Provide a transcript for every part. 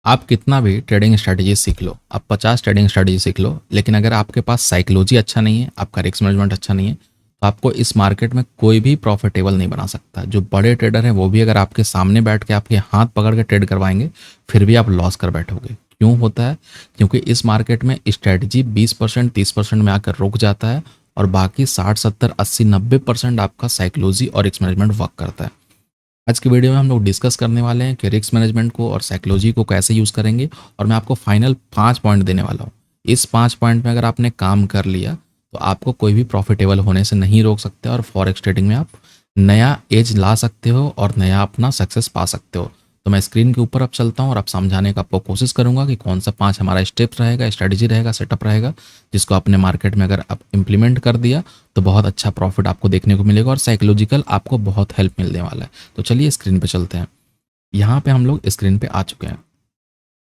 आप कितना भी ट्रेडिंग स्ट्रैटेजी सीख लो, आप 50 ट्रेडिंग स्ट्रैटेजी सीख लो, लेकिन अगर आपके पास साइकोलॉजी अच्छा नहीं है, आपका रिस्क मैनेजमेंट अच्छा नहीं है, तो आपको इस मार्केट में कोई भी प्रॉफिटेबल नहीं बना सकता। जो बड़े ट्रेडर हैं वो भी अगर आपके सामने बैठ के आपके हाथ पकड़ के ट्रेड करवाएंगे, फिर भी आप लॉस कर बैठोगे। क्यों होता है? क्योंकि इस मार्केट में स्ट्रैटेजी 20% 30% में आकर रुक जाता है और बाकी 60 70 80 90% आपका साइकोलॉजी और रिस्क मैनेजमेंट वर्क करता है। आज की वीडियो में हम लोग डिस्कस करने वाले हैं कि रिस्क मैनेजमेंट को और साइकोलॉजी को कैसे यूज़ करेंगे, और मैं आपको फाइनल 5 पॉइंट देने वाला हूँ। इस 5 पॉइंट में अगर आपने काम कर लिया तो आपको कोई भी प्रॉफिटेबल होने से नहीं रोक सकते, और फॉरेक्स ट्रेडिंग में आप नया एज ला सकते हो और नया अपना सक्सेस पा सकते हो। तो मैं स्क्रीन के ऊपर अब चलता हूँ और अब समझाने का आपको कोशिश करूंगा कि कौन सा 5 हमारा स्टेप्स रहेगा, स्ट्रेटजी रहेगा, सेटअप रहेगा, जिसको अपने मार्केट में अगर आप इम्प्लीमेंट कर दिया तो बहुत अच्छा प्रॉफिट आपको देखने को मिलेगा और साइकोलॉजिकल आपको बहुत हेल्प मिलने वाला है। तो चलिए स्क्रीन पे चलते हैं। यहाँ पे हम लोग स्क्रीन पे आ चुके हैं।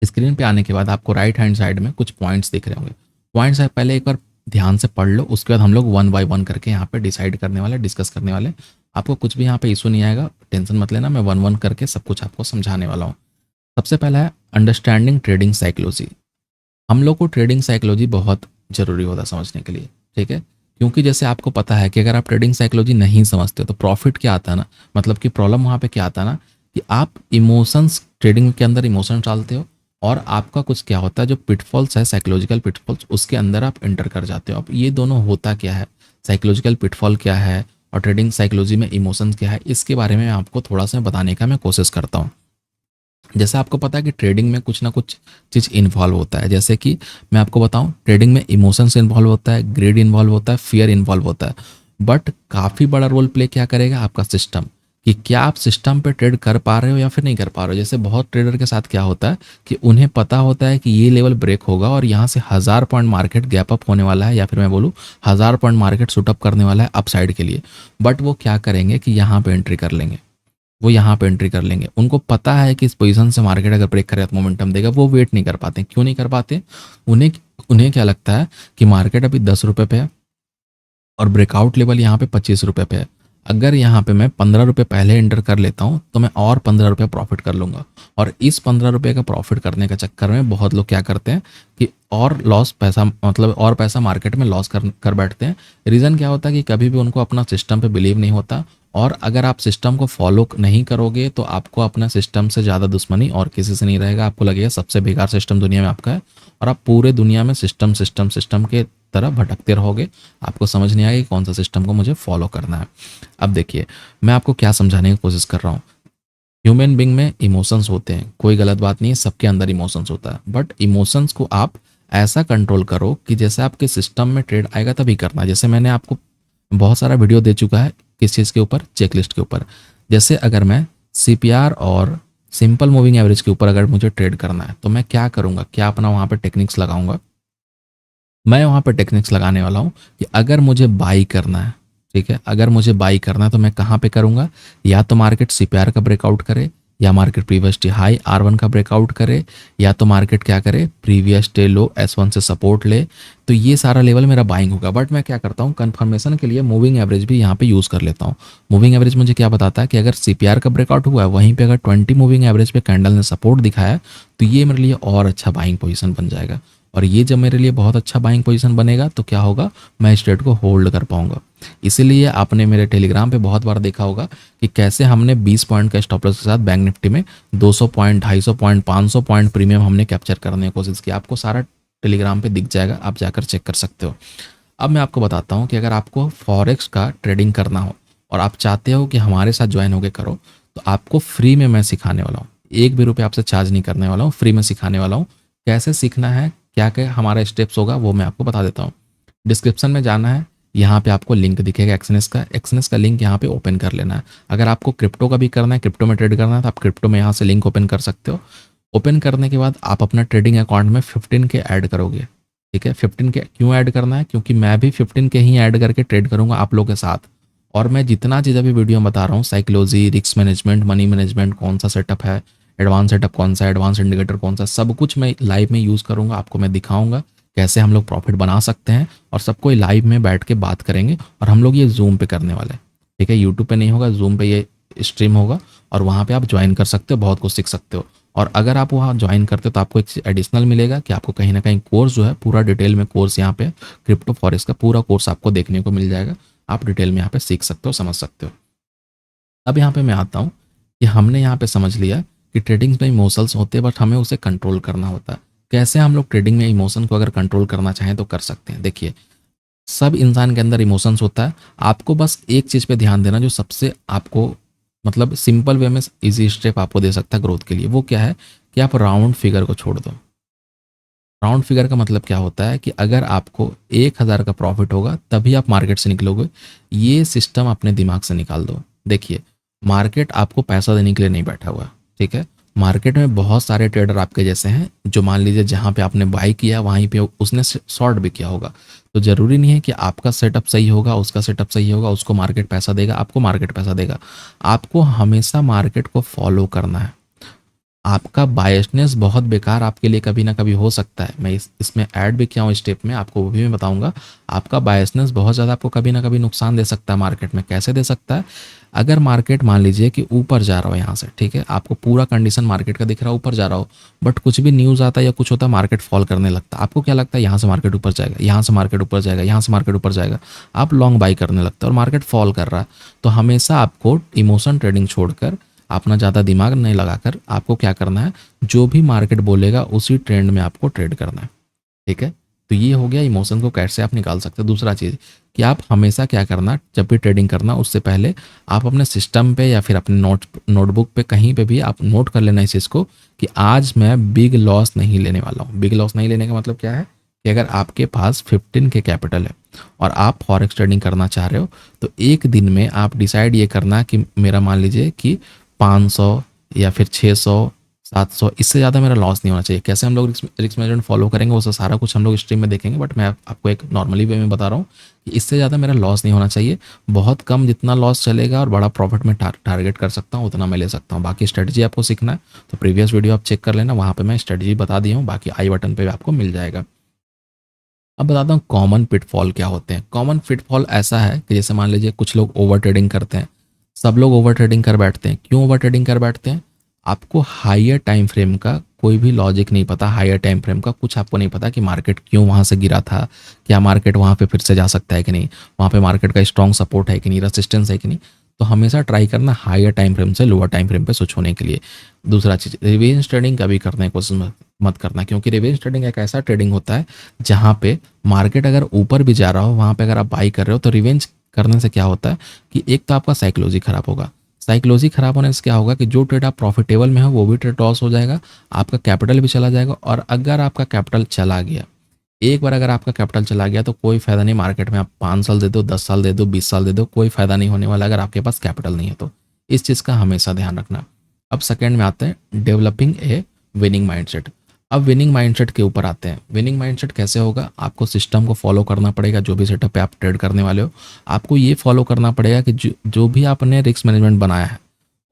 स्क्रीन पे आने के बाद आपको राइट हैंड साइड में कुछ पॉइंट्स दिख रहे होंगे। पॉइंट्स पहले एक बार ध्यान से पढ़ लो, उसके बाद हम लोग वन बाय वन करके यहाँ पे डिसाइड करने वाले, डिस्कस करने वाले। आपको कुछ भी यहाँ पे इशू नहीं आएगा, टेंशन मत लेना, मैं वन वन करके सब कुछ आपको समझाने वाला हूँ। सबसे पहला है अंडरस्टैंडिंग ट्रेडिंग साइकोलॉजी। हम लोग को ट्रेडिंग साइकोलॉजी बहुत ज़रूरी होता है समझने के लिए, ठीक है? क्योंकि जैसे आपको पता है कि अगर आप ट्रेडिंग साइकोलॉजी नहीं समझते तो प्रॉफिट क्या आता है ना, मतलब कि प्रॉब्लम वहाँ पे क्या आता है ना, कि आप इमोशंस, ट्रेडिंग के अंदर इमोशन डालते हो, और आपका कुछ क्या होता है, जो पिटफॉल्स है, साइकोलॉजिकल पिटफॉल्स, उसके अंदर आप एंटर कर जाते हो। अब ये दोनों होता क्या है, साइकोलॉजिकल पिटफॉल क्या है और ट्रेडिंग साइकोलॉजी में इमोशंस क्या है, इसके बारे में आपको थोड़ा सा बताने का मैं कोशिश करता हूँ। जैसे आपको पता है कि ट्रेडिंग में कुछ ना कुछ चीज़ इन्वॉल्व होता है। जैसे कि मैं आपको बताऊं, ट्रेडिंग में इमोशंस इन्वॉल्व होता है, ग्रेड इन्वॉल्व होता है, फियर इन्वॉल्व होता है। बट काफ़ी बड़ा रोल प्ले क्या करेगा आपका सिस्टम, कि क्या आप सिस्टम पे ट्रेड कर पा रहे हो या फिर नहीं कर पा रहे हो। जैसे बहुत ट्रेडर के साथ क्या होता है कि उन्हें पता होता है कि ये लेवल ब्रेक होगा और यहाँ से 1000 पॉइंट मार्केट गैप अप होने वाला है, या फिर मैं बोलूँ 1000 पॉइंट मार्केट शूट अप करने वाला है अपसाइड के लिए। बट वो क्या करेंगे कि यहाँ पे एंट्री कर लेंगे, वो यहाँ पे एंट्री कर लेंगे। उनको पता है कि इस पोजीशन से मार्केट अगर ब्रेक करे तो मोमेंटम देगा, वो वेट नहीं कर पाते। क्यों नहीं कर पाते? उन्हें उन्हें क्या लगता है कि मार्केट अभी 10 रुपये पे है और ब्रेकआउट लेवल यहाँ पे 25 रुपये पे है। अगर यहाँ पे मैं 15 रुपये पहले एंटर कर लेता हूँ तो मैं और 15 रुपये प्रॉफिट कर लूँगा। और इस 15 रुपये का प्रॉफिट करने के चक्कर में बहुत लोग क्या करते हैं कि और लॉस पैसा, मतलब और पैसा मार्केट में लॉस कर बैठते हैं। रीज़न क्या होता है कि कभी भी उनको अपना सिस्टम पे बिलीव नहीं होता, और अगर आप सिस्टम को फॉलो नहीं करोगे तो आपको अपना सिस्टम से ज़्यादा दुश्मनी और किसी से नहीं रहेगा। आपको लगेगा सबसे बेकार सिस्टम दुनिया में आपका है, और आप पूरे दुनिया में सिस्टम सिस्टम सिस्टम के तरह भटकते रहोगे। आपको समझ नहीं आएगा कि कौन सा सिस्टम को मुझे फॉलो करना है। अब देखिए, मैं आपको क्या समझाने की कोशिश कर रहा हूँ। ह्यूमन बींग में इमोशंस होते हैं, कोई गलत बात नहीं है, सबके अंदर इमोशंस होता है। बट इमोशंस को आप ऐसा कंट्रोल करो कि जैसे आपके सिस्टम में ट्रेड आएगा तभी करना। जैसे मैंने आपको बहुत सारा वीडियो दे चुका है, किस चीज़ के ऊपर, चेकलिस्ट के ऊपर। जैसे अगर मैं सीपीआर और सिंपल मूविंग एवरेज के ऊपर अगर मुझे ट्रेड करना है तो मैं क्या करूँगा, क्या अपना वहाँ पर टेक्निक्स लगाऊंगा। मैं वहाँ पे टेक्निक्स लगाने वाला हूँ कि अगर मुझे बाई करना है, ठीक है, अगर मुझे बाई करना है तो मैं कहाँ पे करूँगा, या तो मार्केट सीपीआर का ब्रेकआउट करे, या market previous day high R1 का ब्रेकआउट करे, या तो मार्केट क्या करे, प्रीवियस डे लो S1 से सपोर्ट ले। तो ये सारा लेवल मेरा बाइंग होगा। बट मैं क्या करता हूँ, कंफर्मेशन के लिए मूविंग एवरेज भी यहाँ पे यूज़ कर लेता हूँ। मूविंग एवरेज मुझे क्या बताता है कि अगर सीपीआर का ब्रेकआउट हुआ है, वहीं पे अगर 20 मूविंग एवरेज पे कैंडल ने सपोर्ट दिखाया है, तो ये मेरे लिए और अच्छा बाइंग पोजीशन बन जाएगा। और ये जब मेरे लिए बहुत अच्छा बाइंग पोजीशन बनेगा तो क्या होगा, मैं इस ट्रेड को होल्ड कर पाऊंगा। इसीलिए आपने मेरे टेलीग्राम पे बहुत बार देखा होगा कि कैसे हमने 20 पॉइंट का स्टॉप लॉस के साथ बैंक निफ्टी में 200 पॉइंट, 250 पॉइंट, 500 पॉइंट प्रीमियम हमने कैप्चर करने की कोशिश की। आपको सारा टेलीग्राम पे दिख जाएगा, आप जाकर चेक कर सकते हो। अब मैं आपको बताता हूँ कि अगर आपको फॉरेक्स का ट्रेडिंग करना हो और आप चाहते हो कि हमारे साथ ज्वाइन होकर करो, तो आपको फ्री में मैं सिखाने वाला हूँ। 1 भी रुपये आपसे चार्ज नहीं करने वाला हूँ, फ्री में सिखाने वाला हूँ। कैसे सीखना है, क्या क्या हमारा स्टेप्स होगा, वो मैं आपको बता देता हूँ। डिस्क्रिप्शन में जाना है, यहाँ पे आपको लिंक दिखेगा एक्सनेस का लिंक यहाँ पे ओपन कर लेना है। अगर आपको क्रिप्टो का भी करना है, क्रिप्टो में ट्रेड करना है, तो आप क्रिप्टो में यहाँ से लिंक ओपन कर सकते हो। ओपन करने के बाद आप अपना ट्रेडिंग अकाउंट में 15 के ऐड करोगे, ठीक है। 15 के क्यों ऐड करना है, क्योंकि मैं भी 15 के ही ऐड करके ट्रेड करूँगा आप लोगों के साथ। और मैं जितना चीज़ अभी वीडियो में बता रहा हूँ, psychology, risk management, money management, कौन सा सेटअप है, एडवांस सेटअप कौन सा है, एडवांस इंडिकेटर कौन सा, सब कुछ मैं लाइव में यूज़ करूँगा। आपको मैं दिखाऊंगा कैसे हम लोग प्रॉफिट बना सकते हैं, और सबको लाइव में बैठ के बात करेंगे। और हम लोग ये जूम पे करने वाले हैं, ठीक है। यूट्यूब पे नहीं होगा, जूम पे ये स्ट्रीम होगा, और वहाँ पे आप ज्वाइन कर सकते हो, बहुत कुछ सीख सकते हो। और अगर आप वहाँ ज्वाइन करते हो तो आपको एक एडिशनल मिलेगा कि आपको कहीं ना कहीं कोर्स जो है पूरा डिटेल में कोर्स यहाँ पे क्रिप्टो फॉरेक्स का पूरा कोर्स आपको देखने को मिल जाएगा। आप डिटेल में यहाँ पे सीख सकते हो, समझ सकते हो। अब यहाँ पे मैं आता हूँ कि हमने यहाँ पे समझ लिया कि ट्रेडिंग में इमोशंस होते हैं, बट हमें उसे कंट्रोल करना होता है। कैसे हम लोग ट्रेडिंग में इमोशन को अगर कंट्रोल करना चाहें तो कर सकते हैं। देखिए, सब इंसान के अंदर इमोशंस होता है। आपको बस एक चीज़ पे ध्यान देना जो सबसे आपको मतलब सिंपल वे में इजी स्टेप आपको दे सकता है ग्रोथ के लिए। वो क्या है कि आप राउंड फिगर को छोड़ दो। राउंड फिगर का मतलब क्या होता है कि अगर आपको 1,000 का प्रॉफिट होगा तभी आप मार्केट से निकलोगे। ये सिस्टम अपने दिमाग से निकाल दो। देखिए, मार्केट आपको पैसा देने के लिए नहीं बैठा हुआ है, ठीक है। मार्केट में बहुत सारे ट्रेडर आपके जैसे हैं जो मान लीजिए जहाँ पे आपने बाई किया वहीं पे उसने शॉर्ट भी किया होगा। तो ज़रूरी नहीं है कि आपका सेटअप सही होगा, उसका सेटअप सही होगा, उसको मार्केट पैसा देगा, आपको मार्केट पैसा देगा। आपको हमेशा मार्केट को फॉलो करना है। आपका बायसनेस बहुत बेकार आपके लिए कभी ना कभी हो सकता है। मैं इसमें ऐड भी किया हूँ स्टेप में, आपको वो भी मैं बताऊंगा। आपका बायसनेस बहुत ज़्यादा आपको कभी ना कभी नुकसान दे सकता है मार्केट में। कैसे दे सकता है? अगर मार्केट मान लीजिए कि ऊपर जा रहा हो यहाँ से, ठीक है, आपको पूरा कंडीशन मार्केट का दिख रहा है, ऊपर जा रहा हो, बट कुछ भी न्यूज़ आता है या कुछ होता है, मार्केट फॉल करने लगता है। आपको क्या लगता है? यहाँ से मार्केट ऊपर जाएगा, यहाँ से मार्केट ऊपर जाएगा, यहाँ से मार्केट ऊपर जाएगा। आप लॉन्ग बाई करने लगता है और मार्केट फॉल कर रहा है। तो हमेशा आपको इमोशन ट्रेडिंग छोड़कर, अपना ज़्यादा दिमाग नहीं लगाकर, आपको क्या करना है, जो भी मार्केट बोलेगा उसी ट्रेंड में आपको ट्रेड करना है, ठीक है। तो ये हो गया इमोशन को कैसे आप निकाल सकते हैं। दूसरा चीज़ कि आप हमेशा क्या करना, जब भी ट्रेडिंग करना उससे पहले आप अपने सिस्टम पे या फिर अपने नोटबुक पे कहीं पे भी आप नोट कर लेना इस चीज़ को कि आज मैं बिग लॉस नहीं लेने वाला हूँ। बिग लॉस नहीं लेने का मतलब क्या है कि अगर आपके पास 15 के कैपिटल है और आप फॉरेक्स ट्रेडिंग करना चाह रहे हो तो एक दिन में आप डिसाइड ये करना कि मेरा मान लीजिए कि 500 या फिर 600 700, इससे ज़्यादा मेरा लॉस नहीं होना चाहिए। कैसे हम लोग रिस्क मैनेजमेंट फॉलो करेंगे वो सारा कुछ हम लोग स्ट्रीम में देखेंगे, बट मैं आपको एक नॉर्मली वे में बता रहा हूँ कि इससे ज़्यादा मेरा लॉस नहीं होना चाहिए। बहुत कम जितना लॉस चलेगा और बड़ा प्रॉफिट में टारगेट कर सकता हूँ उतना मैं ले सकता हूँ। बाकी स्ट्रेटजी आपको सीखना है तो प्रीवियस वीडियो आप चेक कर लेना, वहाँ पर मैं स्ट्रेटजी बता दी हूँ, बाकी आई बटन पर आपको मिल जाएगा। अब बताता हूँ कॉमन पिटफॉल क्या होते हैं। कॉमन पिटफॉल ऐसा है कि जैसे मान लीजिए कुछ लोग ओवर ट्रेडिंग करते हैं। सब लोग ओवर ट्रेडिंग कर बैठते हैं। क्यों ओवर ट्रेडिंग कर बैठते हैं? आपको हायर टाइम फ्रेम का कोई भी लॉजिक नहीं पता। हायर टाइम फ्रेम का कुछ आपको नहीं पता कि मार्केट क्यों वहाँ से गिरा था, क्या मार्केट वहाँ पे फिर से जा सकता है कि नहीं, वहाँ पे मार्केट का स्ट्रॉन्ग सपोर्ट है कि नहीं, रेसिस्टेंस है कि नहीं। तो हमेशा ट्राई करना हायर टाइम फ्रेम से लोअर टाइम फ्रेम पे स्विच होने के लिए। दूसरा चीज़, रिवेंज ट्रेडिंग कभी करने की कोशिश मत करना, क्योंकि रिवेंज ट्रेडिंग एक ऐसा ट्रेडिंग होता है जहाँ पे मार्केट अगर ऊपर भी जा रहा हो वहाँ पे अगर आप बाई कर रहे हो तो रिवेंज करने से क्या होता है कि एक तो आपका साइकोलॉजी खराब होगा। साइकोलॉजी खराब होने से क्या होगा कि जो ट्रेड आप प्रॉफिटेबल में हो वो भी ट्रेड लॉस हो जाएगा, आपका कैपिटल भी चला जाएगा। और अगर आपका कैपिटल चला गया, एक बार अगर आपका कैपिटल चला गया तो कोई फ़ायदा नहीं। मार्केट में आप 5 साल दे दो, 10 साल दे दो, 20 साल दे दो, कोई फ़ायदा नहीं होने वाला अगर आपके पास कैपिटल नहीं है तो। इस चीज़ का हमेशा ध्यान रखना। अब सेकंड में आते हैं डेवलपिंग ए विनिंग माइंडसेट। अब विनिंग माइंडसेट के ऊपर आते हैं। विनिंग माइंडसेट कैसे होगा? आपको सिस्टम को फॉलो करना पड़ेगा। जो भी सेटअप पे आप ट्रेड करने वाले हो आपको ये फॉलो करना पड़ेगा कि जो भी आपने रिस्क मैनेजमेंट बनाया है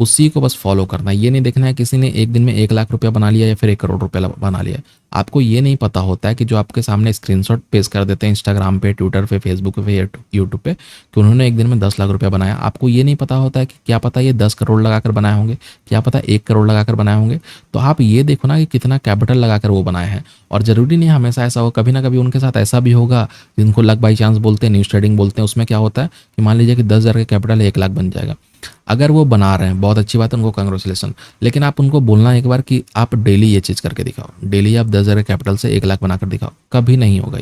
उसी को बस फॉलो करना है। ये नहीं देखना है किसी ने एक दिन में 1,00,000 रुपया बना लिया या फिर 1 करोड़ रुपया बना लिया। आपको ये नहीं पता होता है कि जो आपके सामने स्क्रीनशॉट पेश कर देते हैं इंस्टाग्राम पे, ट्विटर पे, फेसबुक पे, यूट्यूब पे कि उन्होंने एक दिन में 10 लाख रुपया बनाया। आपको ये नहीं पता होता है कि क्या पता ये 10 करोड़ लगाकर बनाए होंगे, क्या पता 1 करोड़ लगाकर बनाए होंगे। तो आप ये देखो ना कि कितना कैपिटल लगाकर वो बनाए हैं। और ज़रूरी नहीं हमेशा ऐसा हो, कभी ना कभी उनके साथ ऐसा भी होगा जिनको लक बाई चांस बोलते हैं, न्यूज़ ट्रेडिंग बोलते हैं। उसमें क्या होता है कि मान लीजिए कि 10,000 का कैपिटल है, 1 लाख बन जाएगा। अगर वो बना रहे हैं बहुत अच्छी बात है, उनको कांग्रेचुलेसन। लेकिन आप उनको बोलना एक बार कि आप डेली ये चीज़ करके दिखाओ, डेली आप 10,000 कैपिटल से 1 लाख बनाकर दिखाओ, कभी नहीं होगा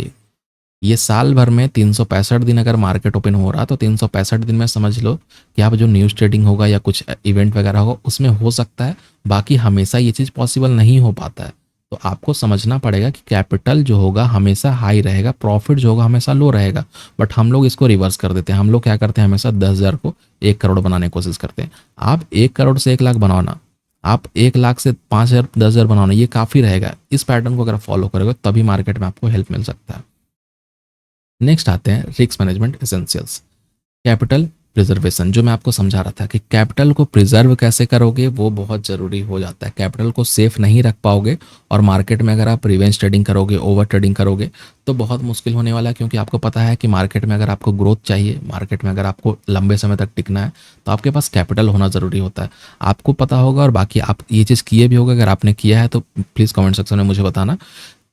ये साल भर में 365 दिन अगर मार्केट ओपन हो रहा तो 365 दिन में समझ लो कि आप जो न्यूज़ ट्रेडिंग होगा या कुछ इवेंट वगैरह होगा उसमें हो सकता है। बाकी हमेशा ये चीज़ पॉसिबल नहीं हो पाता है। तो आपको समझना पड़ेगा कि कैपिटल जो होगा हमेशा हाई रहेगा, प्रॉफिट जो होगा हमेशा लो रहेगा। बट हम लोग इसको रिवर्स कर देते हैं। हम लोग क्या करते हैं, हमेशा 10,000 को 1 करोड़ बनाने की कोशिश करते हैं। आप 1 करोड़ से 1 लाख बनाना, आप 1 लाख से 5,000 10,000 बनाना, ये काफ़ी रहेगा। इस पैटर्न को अगर फॉलो करोगे तभी मार्केट में आपको हेल्प मिल सकता है। नेक्स्ट आते हैं risk management essentials. Capital preservation, जो मैं आपको समझा रहा था कि कैपिटल को प्रिजर्व कैसे करोगे वो बहुत ज़रूरी हो जाता है। कैपिटल को सेफ नहीं रख पाओगे और मार्केट में अगर आप रिवेंज ट्रेडिंग करोगे, ओवर ट्रेडिंग करोगे तो बहुत मुश्किल होने वाला है, क्योंकि आपको पता है कि मार्केट में अगर आपको ग्रोथ चाहिए, मार्केट में अगर आपको लंबे समय तक टिकना है तो आपके पास कैपिटल होना ज़रूरी होता है। आपको पता होगा और बाकी आप ये चीज़ किए भी होगा, अगर आपने किया है तो प्लीज़ कमेंट सेक्शन में मुझे बताना।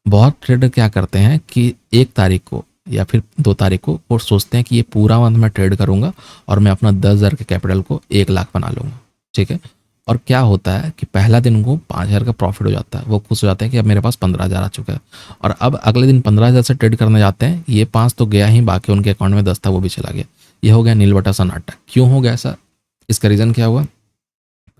बहुत ट्रेडर क्या करते हैं कि 1 तारीख को या फिर 2 तारीख को वो सोचते हैं कि ये पूरा मंथ मैं ट्रेड करूंगा और मैं अपना 10,000 के कैपिटल को 1 लाख बना लूंगा, ठीक है। और क्या होता है कि पहला दिन उनको 5,000 का प्रॉफिट हो जाता है, वो खुश हो जाते हैं कि अब मेरे पास 15,000 आ चुका है। और अब अगले दिन 15,000 से ट्रेड करने जाते हैं, ये 5 तो गया ही, बाकी उनके अकाउंट में 10 था वो भी चला गया। ये हो गया नील बटा सन्नाटा। क्यों हो गया ऐसा? इसका रीज़न क्या हुआ?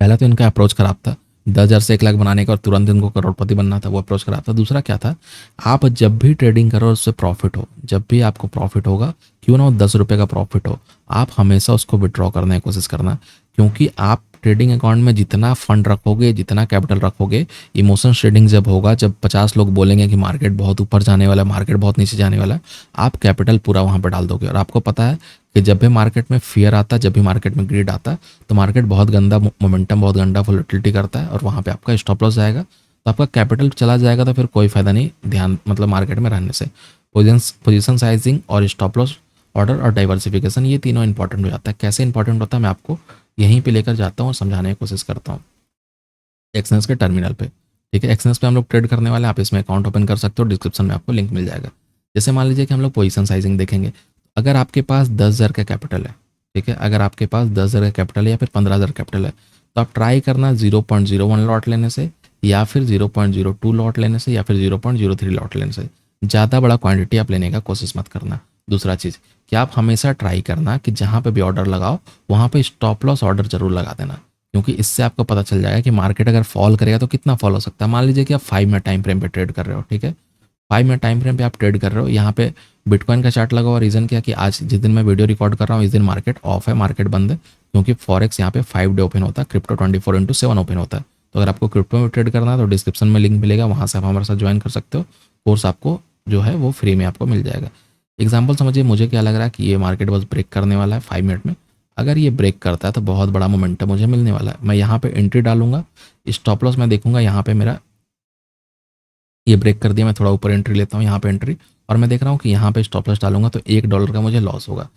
पहला तो इनका अप्रोच खराब था, 10,000 से 1 लाख बनाने का और तुरंत इनको करोड़पति बनना था, वो अप्रोच खराब था। दूसरा क्या था, आप जब भी ट्रेडिंग करो उससे प्रॉफिट हो, जब भी आपको प्रॉफिट होगा, क्यों ना वो 10 रुपये का प्रॉफिट हो, आप हमेशा उसको विड्रॉ करने की कोशिश करना। क्योंकि आप ट्रेडिंग अकाउंट में जितना फंड रखोगे, जितना कैपिटल रखोगे, इमोशन ट्रेडिंग जब होगा, जब 50 लोग बोलेंगे कि मार्केट बहुत ऊपर जाने वाला है, मार्केट बहुत नीचे जाने वाला है, आप कैपिटल पूरा वहाँ पर डाल दोगे। और आपको पता है कि जब भी मार्केट में फियर आता है, जब भी मार्केट में ग्रीड आता है, तो मार्केट बहुत गंदा मोमेंटम, बहुत गंदा वोलेटिलिटी करता है और वहाँ पे आपका स्टॉप लॉस जाएगा, तो आपका कैपिटल चला जाएगा, तो फिर कोई फ़ायदा नहीं ध्यान मतलब मार्केट में रहने से। पोजीशन साइजिंग और स्टॉप लॉस ऑर्डर और डाइवर्सिफिकेशन, ये तीनों इंपॉर्टेंट हो जाता है। कैसे इंपॉर्टेंट होता है मैं आपको यहीं पे लेकर जाता हूँ और समझाने की कोशिश करता हूँ एक्सचेंज के टर्मिनल पे, ठीक है। एक्सचेंज पे हम लोग ट्रेड करने वाले हैं, आप इसमें अकाउंट ओपन कर सकते हो, डिस्क्रिप्शन में आपको लिंक मिल जाएगा। जैसे मान लीजिए कि हम लोग पोजीशन साइजिंग देखेंगे, अगर आपके पास 10,000 का कैपिटल है, ठीक है, अगर आपके पास 10,000 का कैपिटल है या फिर 15,000 कैपिटल है, तो आप ट्राई करना 0.01 लॉट लेने से, या फिर 0.02 लॉट लेने से, या फिर 0.03 लॉट लेने से। ज़्यादा बड़ा क्वांटिटी आप लेने का कोशिश मत करना। दूसरा चीज़ कि आप हमेशा ट्राई करना कि जहाँ पे भी ऑर्डर लगाओ वहाँ पे स्टॉप लॉस ऑर्डर जरूर लगा देना, क्योंकि इससे आपको पता चल जाएगा कि मार्केट अगर फॉल करेगा तो कितना फॉल हो सकता है। मान लीजिए कि आप 5 मिनट टाइम फ्रेम पे ट्रेड कर रहे हो, ठीक है, 5 मिनट टाइम फ्रेम पे आप ट्रेड कर रहे हो, यहाँ पे बिटकॉइन का चार्ट लगा हुआ। रीज़न क्या कि आज जिस दिन मैं वीडियो रिकॉर्ड कर रहा हूँ इस दिन मार्केट ऑफ है, मार्केट बंद है, क्योंकि फॉरेक्स यहाँ पे 5 डे ओपन होता है, क्रिप्टो 24/7 ओपन होता है। तो अगर आपको क्रिप्टो में ट्रेड करना है तो डिस्क्रिप्शन में लिंक मिलेगा, वहाँ से आप हमारे साथ ज्वाइन कर सकते हो। कोर्स आपको जो है वो फ्री में आपको मिल जाएगा। एग्जाम्पल समझिए, मुझे क्या लग रहा है कि ये मार्केट बस ब्रेक करने वाला है 5 मिनट में। अगर ये ब्रेक करता है तो बहुत बड़ा मोमेंटम मुझे मिलने वाला है, मैं यहाँ पे एंट्री डालूंगा। स्टॉप लॉस मैं देखूंगा यहाँ पे मेरा ये ब्रेक कर दिया, मैं थोड़ा ऊपर एंट्री लेता हूँ, यहाँ पे एंट्री, और मैं देख रहा हूँ कि यहाँ पे स्टॉप लॉस डालूंगा तो $1 का मुझे लॉस होगा।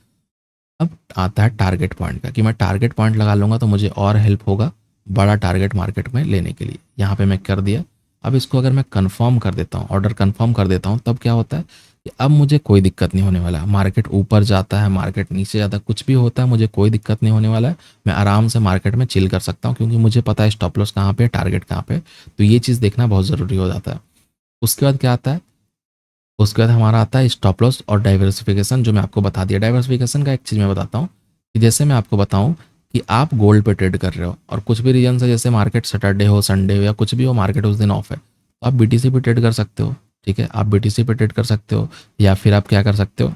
अब आता है टारगेट पॉइंट का, कि मैं टारगेट पॉइंट लगा लूँगा तो मुझे और हेल्प होगा बड़ा टारगेट मार्केट में लेने के लिए। यहाँ पे मैं कर दिया। अब इसको अगर मैं कंफर्म कर देता हूँ, ऑर्डर कंफर्म कर देता हूँ, तब क्या होता है कि अब मुझे कोई दिक्कत नहीं होने वाला है। मार्केट ऊपर जाता है, मार्केट नीचे जाता है, कुछ भी होता है, मुझे कोई दिक्कत नहीं होने वाला है। मैं आराम से मार्केट में चिल कर सकता हूँ, क्योंकि मुझे पता है स्टॉप लॉस कहाँ पे, टारगेट कहाँ पे। तो ये चीज़ देखना बहुत ज़रूरी हो जाता है। उसके बाद क्या आता है, उसके बाद हमारा आता है स्टॉप लॉस और डाइवर्सिफिकेशन, जो मैं आपको बता दिया। डाइवर्सिफिकेशन का एक चीज़ मैं बताता हूँ कि जैसे मैं आपको बताऊँ कि आप गोल्ड पे ट्रेड कर रहे हो और कुछ भी रीजन से, जैसे मार्केट सैटरडे हो, संडे हो, या कुछ भी हो, मार्केट उस दिन ऑफ है, तो आप बीटीसी पे ट्रेड कर सकते हो, ठीक है, आप बीटीसी पे ट्रेड कर सकते हो। या फिर आप क्या कर सकते हो,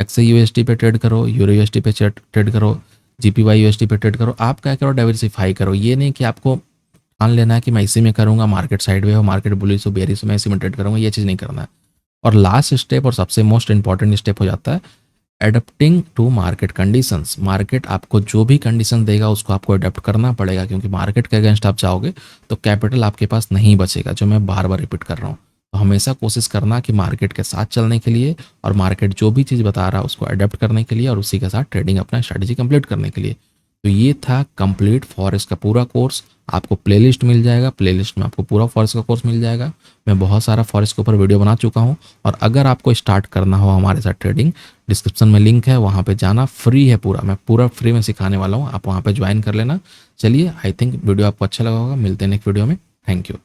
एक्स यूएसटी पे ट्रेड करो, यूरो यूएसटी पे ट्रेड करो, जीपीवाई यूएसटी पे ट्रेड करो। आप क्या करो, डाइवर्सिफाई करो। ये नहीं कि आपको ठान लेना है कि मैं इसी में करूँगा, मार्केट साइड हो, मार्केट बुलिश हो, बेरिश हो, मैं इसी में ट्रेड करूँगा, ये चीज़ नहीं करना है। और लास्ट स्टेप और सबसे मोस्ट इंपॉर्टेंट स्टेप हो जाता है adapting to market conditions. Market आपको जो भी कंडीशन देगा उसको आपको अडेप्ट करना पड़ेगा, क्योंकि मार्केट के अगेंस्ट आप जाओगे तो कैपिटल आपके पास नहीं बचेगा, जो मैं बार बार रिपीट कर रहा हूँ। तो हमेशा कोशिश करना कि मार्केट के साथ चलने के लिए और मार्केट जो भी चीज़ बता रहा है उसको अडेप्ट करने के लिए और उसी के साथ ट्रेडिंग अपना स्ट्रैटेजी कंप्लीट करने के लिए। तो ये था कंप्लीट फॉरेक्स का पूरा कोर्स। आपको प्लेलिस्ट मिल जाएगा, प्लेलिस्ट में आपको पूरा फॉरेक्स का कोर्स मिल जाएगा। मैं बहुत सारा फॉरेक्स के ऊपर वीडियो बना चुका हूँ, और अगर आपको स्टार्ट करना हो हमारे साथ ट्रेडिंग, डिस्क्रिप्शन में लिंक है, वहाँ पे जाना, फ्री है पूरा, मैं पूरा फ्री में सिखाने वाला हूँ, आप वहाँ पे ज्वाइन कर लेना। चलिए, आई थिंक वीडियो आपको अच्छा लगा होगा। मिलते हैं नेक्स्ट वीडियो में। Thank you.